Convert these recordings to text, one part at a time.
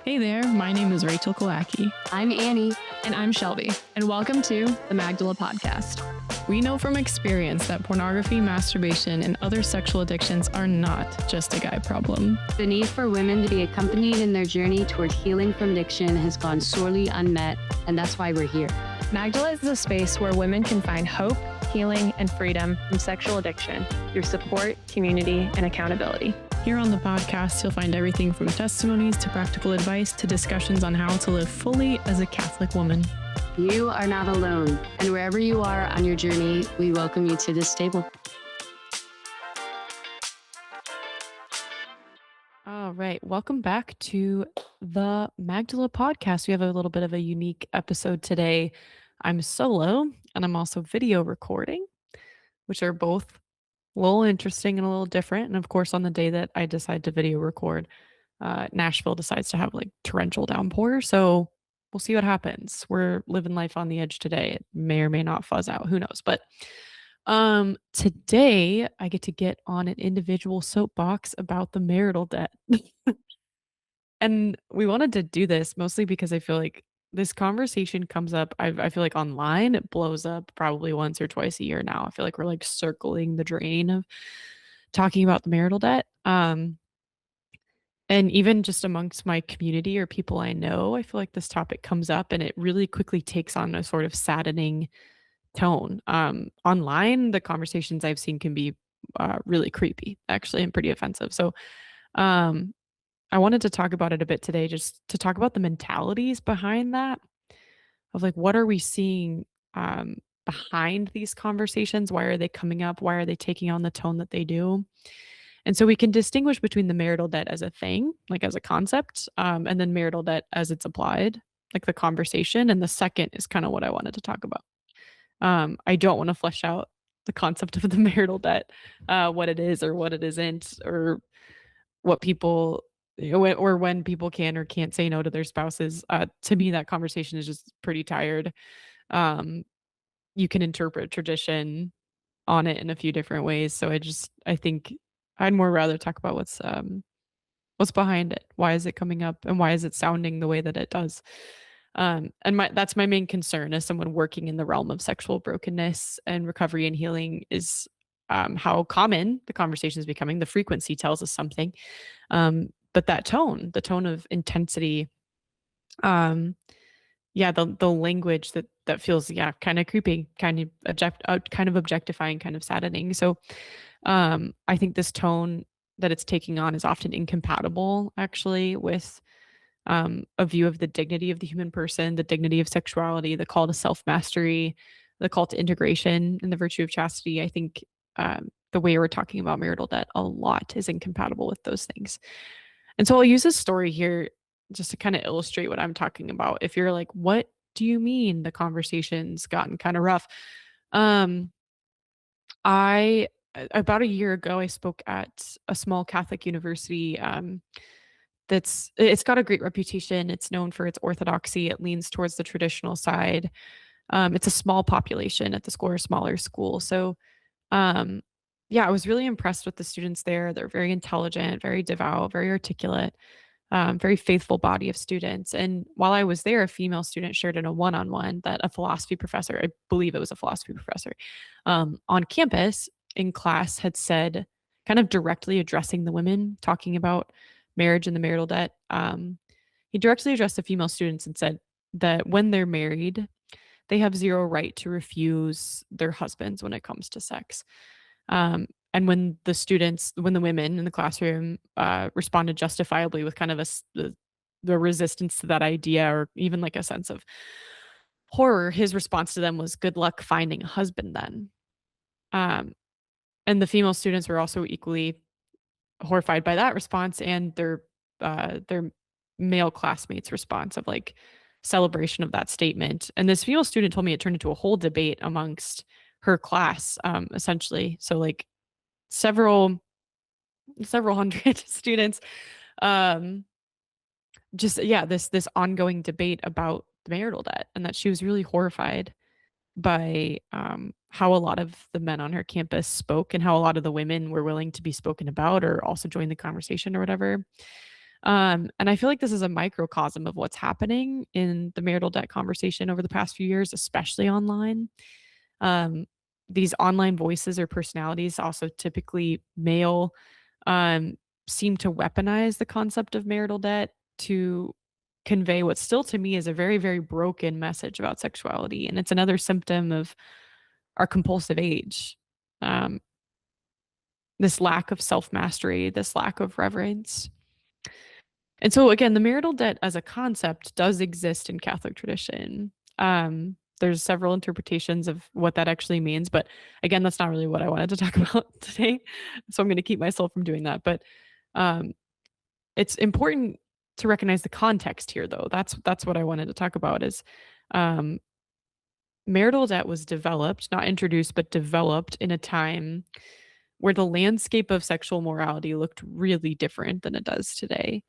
Hey there, my name is Rachel Kalaki. I'm Annie. And I'm Shelby, and welcome to the Magdala Podcast. We know from experience that pornography, masturbation, and other sexual addictions are not just a guy problem. The need for women to be accompanied in their journey toward healing from addiction has gone sorely unmet, and that's why we're here. Magdala is a space where women can find hope, healing, and freedom from sexual addiction through support, community, and accountability. Here on the podcast, you'll find everything from testimonies to practical advice to discussions on how to live fully as a Catholic woman. You are not alone, and wherever you are on your journey, we welcome you to this table. All right, welcome back to the Magdala Podcast. We have a little bit of a unique episode today. I'm solo, and I'm also video recording, which are both a little interesting and a little different. And of course, on the day that I decide to video record, Nashville decides to have like torrential downpour. So we'll see what happens. We're living life on the edge today. It may or may not fuzz out. Who knows? But today I get on an individual soapbox about the marital debt. And we wanted to do this mostly because I feel like this conversation comes up. I feel like online it blows up probably once or twice a year now. I feel like we're like circling the drain of talking about the marital debt. And even just amongst my community or people I know, I feel like this topic comes up and it really quickly takes on a sort of saddening tone. Online, the conversations I've seen can be really creepy, actually, and pretty offensive. So, um, I wanted to talk about it a bit today, just to talk about the mentalities behind that of like, what are we seeing behind these conversations? Why are they coming up? Why are they taking on the tone that they do? And so we can distinguish between the marital debt as a thing, like as a concept, and then marital debt as it's applied, like the conversation. And the second is kind of what I wanted to talk about. I don't want to flesh out the concept of the marital debt, what it is or what it isn't, or what people or when people can or can't say no to their spouses. To me, that conversation is just pretty tired. Um, you can interpret tradition on it in a few different ways. So I think I'd more rather talk about what's behind it. Why is it coming up and why is it sounding the way that it does? And that's my main concern as someone working in the realm of sexual brokenness and recovery and healing is how common the conversation is becoming. The frequency tells us something. But that tone, the tone of intensity, um, yeah, the language that feels, yeah, kind of creepy, kind of objectifying, kind of saddening. So I think this tone that it's taking on is often incompatible actually with a view of the dignity of the human person, the dignity of sexuality, the call to self-mastery, the call to integration, and the virtue of chastity. I think the way we're talking about marital debt a lot is incompatible with those things. And so I'll use this story here just to kind of illustrate what I'm talking about. If you're like, what do you mean the conversation's gotten kind of rough? Um, I about a year ago, I spoke at a small Catholic university. It's got a great reputation. It's known for its orthodoxy. It leans towards the traditional side. It's a small population at the school, or smaller school. So, um, yeah, I was really impressed with the students there. They're very intelligent, very devout, very articulate, very faithful body of students. And while I was there, a female student shared in a one-on-one that a philosophy professor, I believe it was a philosophy professor, on campus in class had said, kind of directly addressing the women, talking about marriage and the marital debt. He directly addressed the female students and said that when they're married, they have zero right to refuse their husbands when it comes to sex. And when the women in the classroom responded justifiably with kind of the resistance to that idea, or even like a sense of horror, his response to them was, "Good luck finding a husband then." Um, and the female students were also equally horrified by that response and their male classmates' response of like celebration of that statement. And this female student told me it turned into a whole debate amongst her class, essentially. So like several hundred students, um, just yeah, this ongoing debate about the marital debt, and that she was really horrified by how a lot of the men on her campus spoke and how a lot of the women were willing to be spoken about or also join the conversation or whatever. And I feel like this is a microcosm of what's happening in the marital debt conversation over the past few years, especially online. Um, these online voices or personalities, also typically male, um, seem to weaponize the concept of marital debt to convey what still to me is a very, very broken message about sexuality. And it's another symptom of our compulsive age. Um, this lack of self mastery, this lack of reverence. And so again, the marital debt as a concept does exist in Catholic tradition. There's several interpretations of what that actually means, but again, that's not really what I wanted to talk about today. So I'm going to keep myself from doing that. But um, it's important to recognize the context here, though. That's what I wanted to talk about. Is um, marital debt was developed, not introduced, but developed in a time where the landscape of sexual morality looked really different than it does today.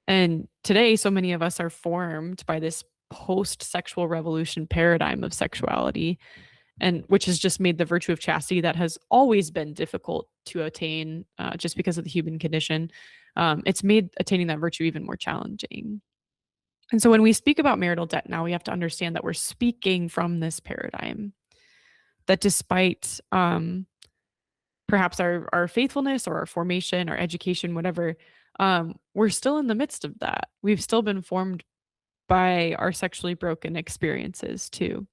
And today, so many of us are formed by this post sexual revolution paradigm of sexuality, and which has just made the virtue of chastity that has always been difficult to attain just because of the human condition. It's made attaining that virtue even more challenging. And so when we speak about marital debt now, we have to understand that we're speaking from this paradigm that despite perhaps our faithfulness or our formation, our education, whatever, we're still in the midst of that. We've still been formed by our sexually broken experiences too.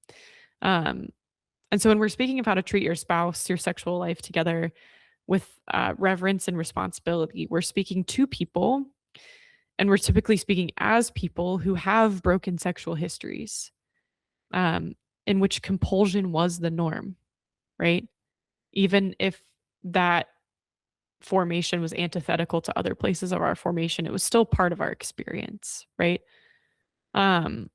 Um, and so when we're speaking of how to treat your spouse, your sexual life together with reverence and responsibility, we're speaking to people, and we're typically speaking as people who have broken sexual histories, um, in which compulsion was the norm, right? Even if that formation was antithetical to other places of our formation, it was still part of our experience, right? Um,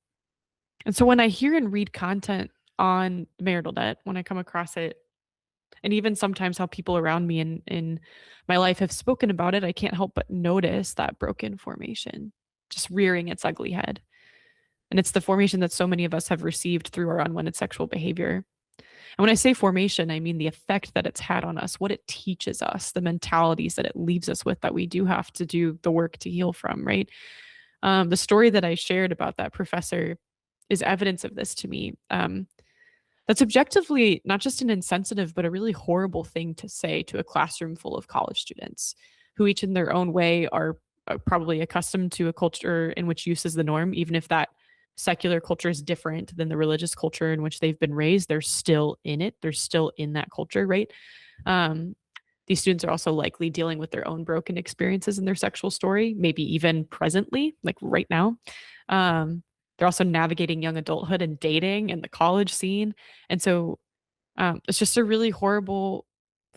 and so when I hear and read content on marital debt, when I come across it, and even sometimes how people around me in my life have spoken about it, I can't help but notice that broken formation just rearing its ugly head. And it's the formation that so many of us have received through our unwanted sexual behavior. And when I say formation, I mean the effect that it's had on us, what it teaches us, the mentalities that it leaves us with that we do have to do the work to heal from, right? The story that I shared about that professor is evidence of this to me. That's objectively not just an insensitive, but a really horrible thing to say to a classroom full of college students who each in their own way are probably accustomed to a culture in which use is the norm, even if that secular culture is different than the religious culture in which they've been raised. They're still in it. They're still in that culture, right? Um, these students are also likely dealing with their own broken experiences in their sexual story, maybe even presently, like right now. Um, they're also navigating young adulthood and dating and the college scene. And so it's just a really horrible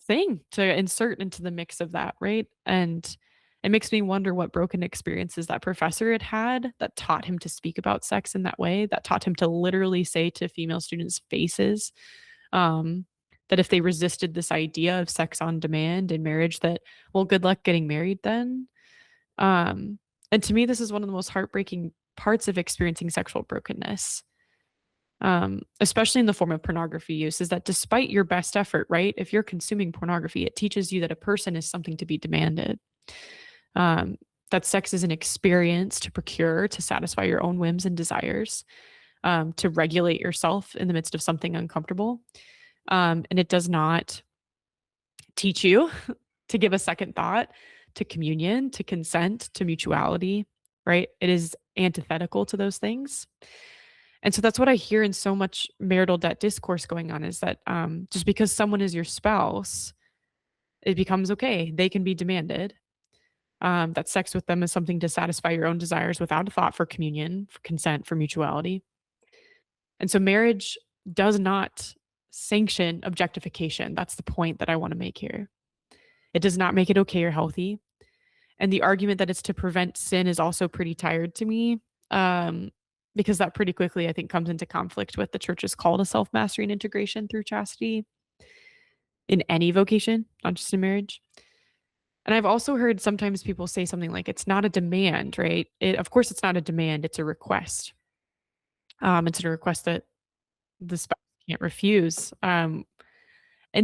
thing to insert into the mix of that, right? And it makes me wonder what broken experiences that professor had had that taught him to speak about sex in that way, that taught him to literally say to female students' faces, um, that if they resisted this idea of sex on demand in marriage, that, well, good luck getting married then. Um, and to me, this is one of the most heartbreaking parts of experiencing sexual brokenness, especially in the form of pornography use, is that despite your best effort, right? If you're consuming pornography, it teaches you that a person is something to be demanded. Um, that sex is an experience to procure, to satisfy your own whims and desires, to regulate yourself in the midst of something uncomfortable. And it does not teach you to give a second thought to communion, to consent, to mutuality, right? It is antithetical to those things. And so that's what I hear in so much marital debt discourse going on, is that just because someone is your spouse, it becomes okay. They can be demanded. That sex with them is something to satisfy your own desires without a thought for communion, for consent, for mutuality. And so marriage does not sanction objectification. That's the point that I want to make here. It does not make it okay or healthy. And the argument that it's to prevent sin is also pretty tired to me, um, because that pretty quickly, I think, comes into conflict with the church's call to self mastery and integration through chastity in any vocation, not just in marriage. And I've also heard sometimes people say something like, it's not a demand, right? Of course, it's not a demand, it's a request. It's a request that the spouse can't refuse. And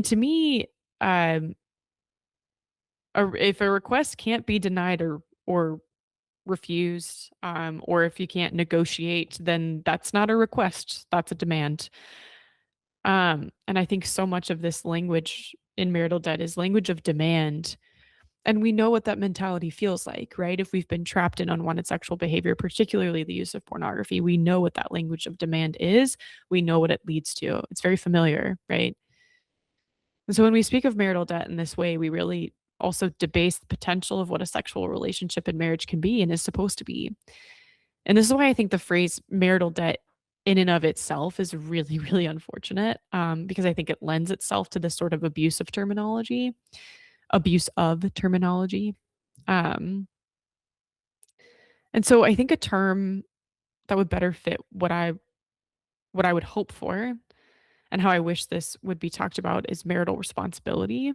to me, um, if a request can't be denied or refused, or if you can't negotiate, then that's not a request, that's a demand. And I think so much of this language in marital debt is language of demand. And we know what that mentality feels like, right? If we've been trapped in unwanted sexual behavior, particularly the use of pornography, we know what that language of demand is. We know what it leads to. It's very familiar, right? And so when we speak of marital debt in this way, we really also debase the potential of what a sexual relationship and marriage can be and is supposed to be. And this is why I think the phrase marital debt in and of itself is really, really unfortunate, because I think it lends itself to this sort of abuse of terminology. Um, and so I think a term that would better fit what I would hope for and how I wish this would be talked about is marital responsibility.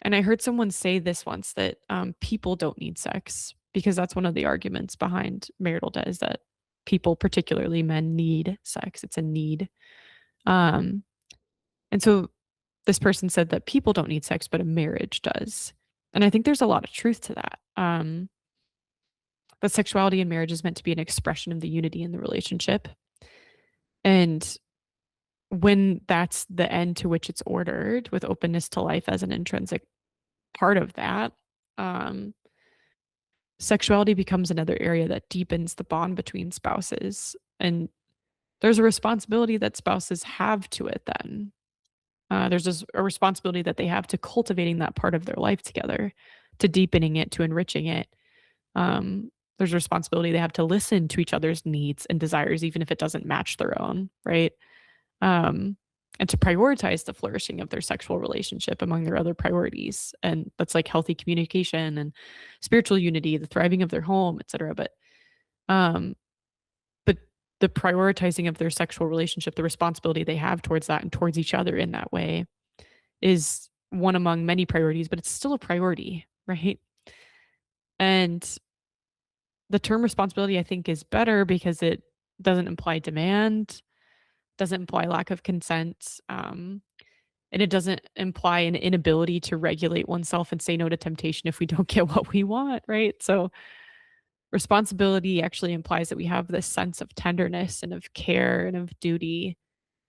And I heard someone say this once that people don't need sex because that's one of the arguments behind marital debt is that people, particularly men, need sex. It's a need. Um, and so this person said that people don't need sex, but a marriage does. And I think there's a lot of truth to that. That sexuality in marriage is meant to be an expression of the unity in the relationship. And when that's the end to which it's ordered, with openness to life as an intrinsic part of that, um, sexuality becomes another area that deepens the bond between spouses. And there's a responsibility that spouses have to it then. There's this, a responsibility that they have to cultivating that part of their life together, to deepening it, to enriching it. There's a responsibility they have to listen to each other's needs and desires, even if it doesn't match their own, right? Um, and to prioritize the flourishing of their sexual relationship among their other priorities. And that's like healthy communication and spiritual unity, the thriving of their home, etc. Um, but the prioritizing of their sexual relationship, the responsibility they have towards that and towards each other in that way is one among many priorities, but it's still a priority, right? And the term responsibility, I think, is better because it doesn't imply demand, doesn't imply lack of consent, and it doesn't imply an inability to regulate oneself and say no to temptation if we don't get what we want, right? So responsibility actually implies that we have this sense of tenderness and of care and of duty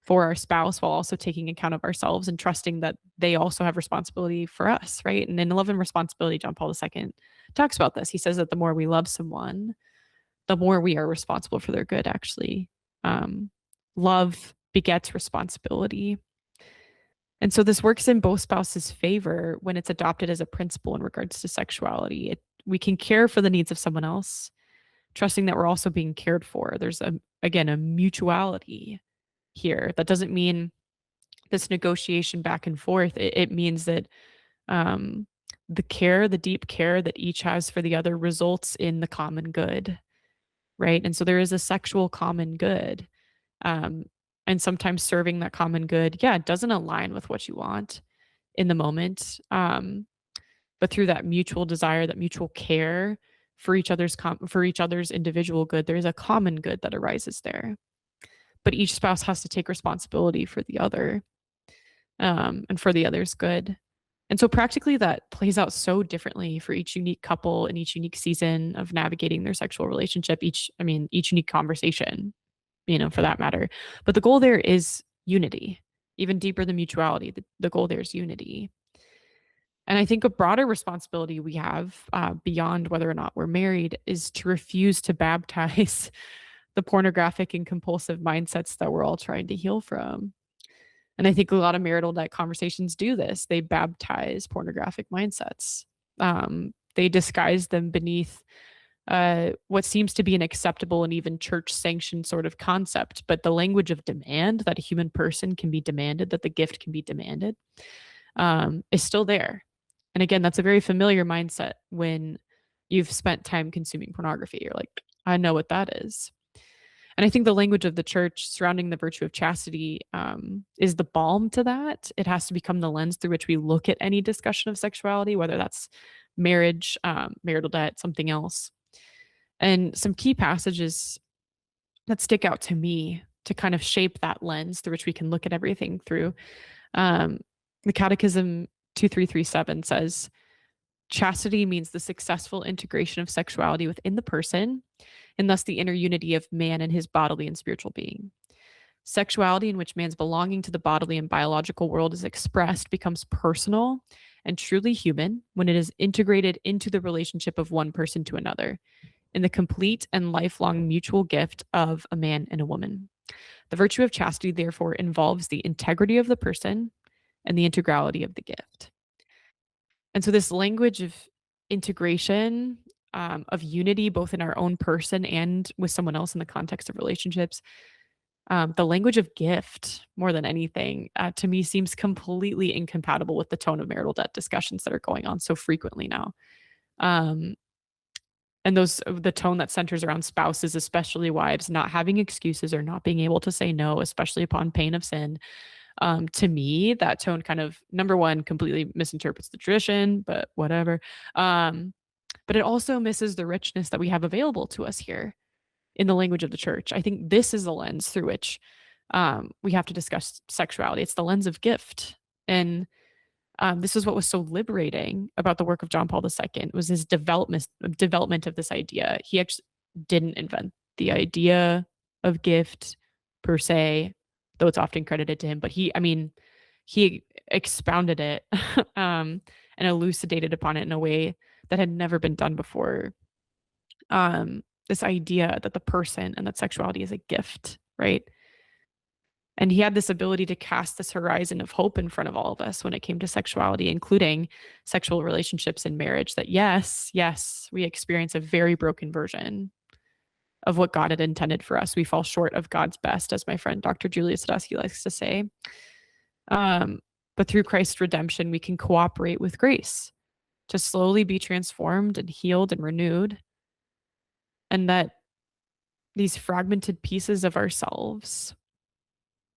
for our spouse while also taking account of ourselves and trusting that they also have responsibility for us, right? And in Love and Responsibility, John Paul II talks about this. He says that the more we love someone, the more we are responsible for their good, actually. Um, Love begets responsibility. And so this works in both spouses' favor when it's adopted as a principle in regards to sexuality. We can care for the needs of someone else, trusting that we're also being cared for. There's again a mutuality here. That doesn't mean this negotiation back and forth. It means that um, the deep care that each has for the other results in the common good, right? And so there is a sexual common good. Um, and sometimes serving that common good, yeah, it doesn't align with what you want in the moment. But through that mutual desire, that mutual care for each other's individual good, there is a common good that arises there. But each spouse has to take responsibility for the other, and for the other's good. And so practically that plays out so differently for each unique couple in each unique season of navigating their sexual relationship, each unique conversation, for that matter. But the goal there is unity, even deeper than mutuality. The goal there is unity. And I think a broader responsibility we have, beyond whether or not we're married, is to refuse to baptize the pornographic and compulsive mindsets that we're all trying to heal from. And I think a lot of marital debt conversations do this. They baptize pornographic mindsets. They disguise them beneath what seems to be an acceptable and even church sanctioned sort of concept. But the language of demand, that a human person can be demanded, that the gift can be demanded, is still there. And again, that's a very familiar mindset when you've spent time consuming pornography. You're like, I know what that is. And I think the language of the church surrounding the virtue of chastity, is the balm to that. It has to become the lens through which we look at any discussion of sexuality, whether that's marriage, marital debt, something else. And some key passages that stick out to me to kind of shape that lens through which we can look at everything through. The Catechism 2337 says, Chastity means the successful integration of sexuality within the person, and thus the inner unity of man and his bodily and spiritual being. Sexuality, in which man's belonging to the bodily and biological world is expressed, becomes personal and truly human when it is integrated into the relationship of one person to another, in the complete and lifelong mutual gift of a man and a woman. The virtue of chastity, therefore, involves the integrity of the person and the integrality of the gift. And so, this language of integration, of unity, both in our own person and with someone else in the context of relationships, the language of gift, more than anything, to me seems completely incompatible with the tone of marital debt discussions that are going on so frequently now. Um, and the tone that centers around spouses, especially wives, not having excuses or not being able to say no, especially upon pain of sin. To me, that tone kind of, number one, completely misinterprets the tradition, but whatever. Um, but it also misses the richness that we have available to us here in the language of the church. I think this is the lens through which we have to discuss sexuality. It's the lens of gift. And this is what was so liberating about the work of John Paul II was his development of this idea. He actually didn't invent the idea of gift per se, though it's often credited to him. But he expounded it and elucidated upon it in a way that had never been done before. This idea that the person and that sexuality is a gift, right? And he had this ability to cast this horizon of hope in front of all of us when it came to sexuality, including sexual relationships and marriage. That yes, we experience a very broken version of what God had intended for us. We fall short of God's best, as my friend Dr. Julia Sadowski likes to say. But through Christ's redemption, we can cooperate with grace to slowly be transformed and healed and renewed. And that these fragmented pieces of ourselves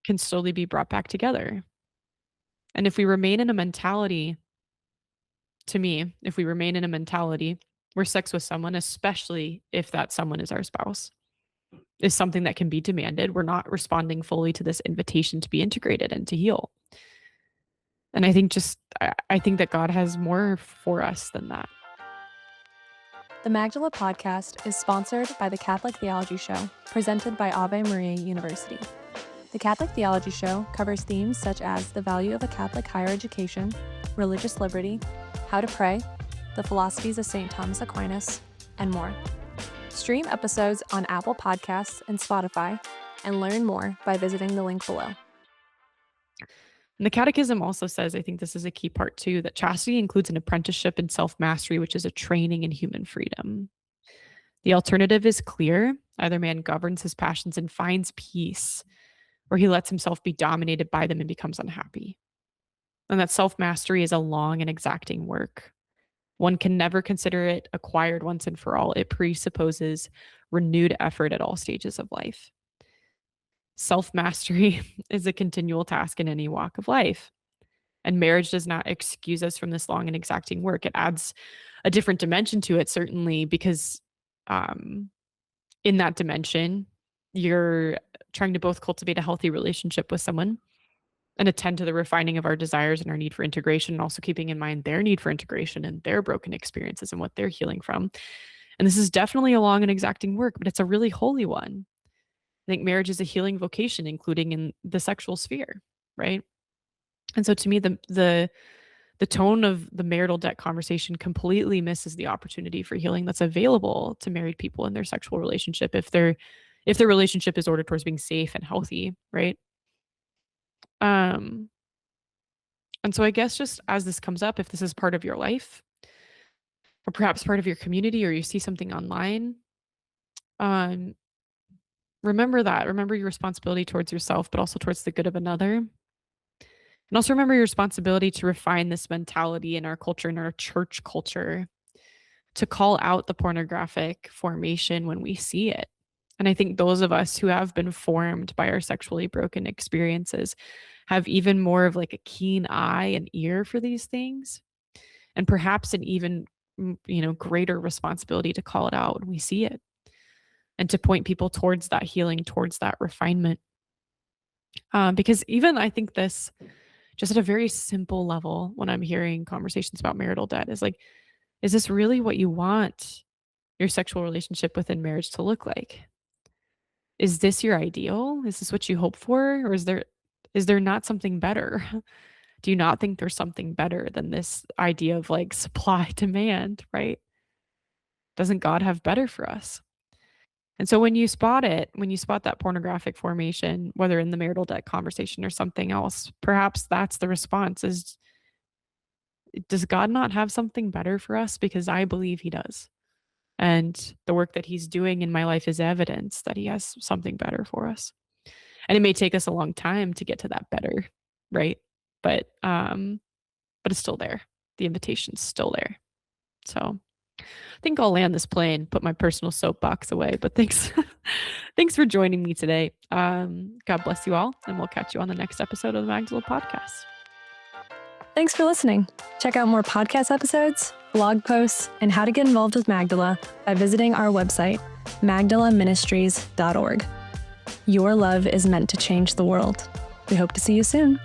can slowly be brought back together. And if we remain in a mentality, to me, if we remain in a mentality where sex with someone, especially if that someone is our spouse, is something that can be demanded, we're not responding fully to this invitation to be integrated and to heal. And I think that God has more for us than that. The Magdala podcast is sponsored by the Catholic Theology Show, presented by Ave Maria University. The Catholic Theology Show covers themes such as the value of a Catholic higher education, religious liberty, how to pray, the philosophies of St. Thomas Aquinas, and more. Stream episodes on Apple Podcasts and Spotify, and learn more by visiting the link below. And the Catechism also says, I think this is a key part too, that chastity includes an apprenticeship in self-mastery, which is a training in human freedom. The alternative is clear. Either man governs his passions and finds peace, or he lets himself be dominated by them and becomes unhappy. And that self-mastery is a long and exacting work. One can never consider it acquired once and for all. It presupposes renewed effort at all stages of life. Self-mastery is a continual task in any walk of life. And marriage does not excuse us from this long and exacting work. It adds a different dimension to it, certainly, because in that dimension, you're trying to both cultivate a healthy relationship with someone and attend to the refining of our desires and our need for integration, and also keeping in mind their need for integration and their broken experiences and what they're healing from. And this is definitely a long and exacting work, but it's a really holy one. I think marriage is a healing vocation, including in the sexual sphere, right? And so to me, the tone of the marital debt conversation completely misses the opportunity for healing that's available to married people in their sexual relationship if their relationship is ordered towards being safe and healthy, right? And so I guess just as this comes up, if this is part of your life, or perhaps part of your community, or you see something online, remember that. Remember your responsibility towards yourself, but also towards the good of another. And also remember your responsibility to refine this mentality in our culture, in our church culture, to call out the pornographic formation when we see it. And I think those of us who have been formed by our sexually broken experiences have even more of like a keen eye and ear for these things, and perhaps an even greater responsibility to call it out when we see it, and to point people towards that healing, towards that refinement. Because even I think this, just at a very simple level, when I'm hearing conversations about marital debt, is like Is this really what you want your sexual relationship within marriage to look like? Is this your ideal? Is this what you hope for? Or is there not something better? Do you not think there's something better than this idea of like supply demand, right? Doesn't God have better for us? And so when you spot that pornographic formation, whether in the marital debt conversation or something else, perhaps that's the response is, does God not have something better for us? Because I believe he does. And the work that he's doing in my life is evidence that he has something better for us. And it may take us a long time to get to that better, right? But it's still there. The invitation's still there. So I think I'll land this plane, put my personal soapbox away. But thanks, thanks for joining me today. God bless you all, and we'll catch you on the next episode of the Magdala podcast. Thanks for listening. Check out more podcast episodes, blog posts, and how to get involved with Magdala by visiting our website, magdalaministries.org. Your love is meant to change the world. We hope to see you soon.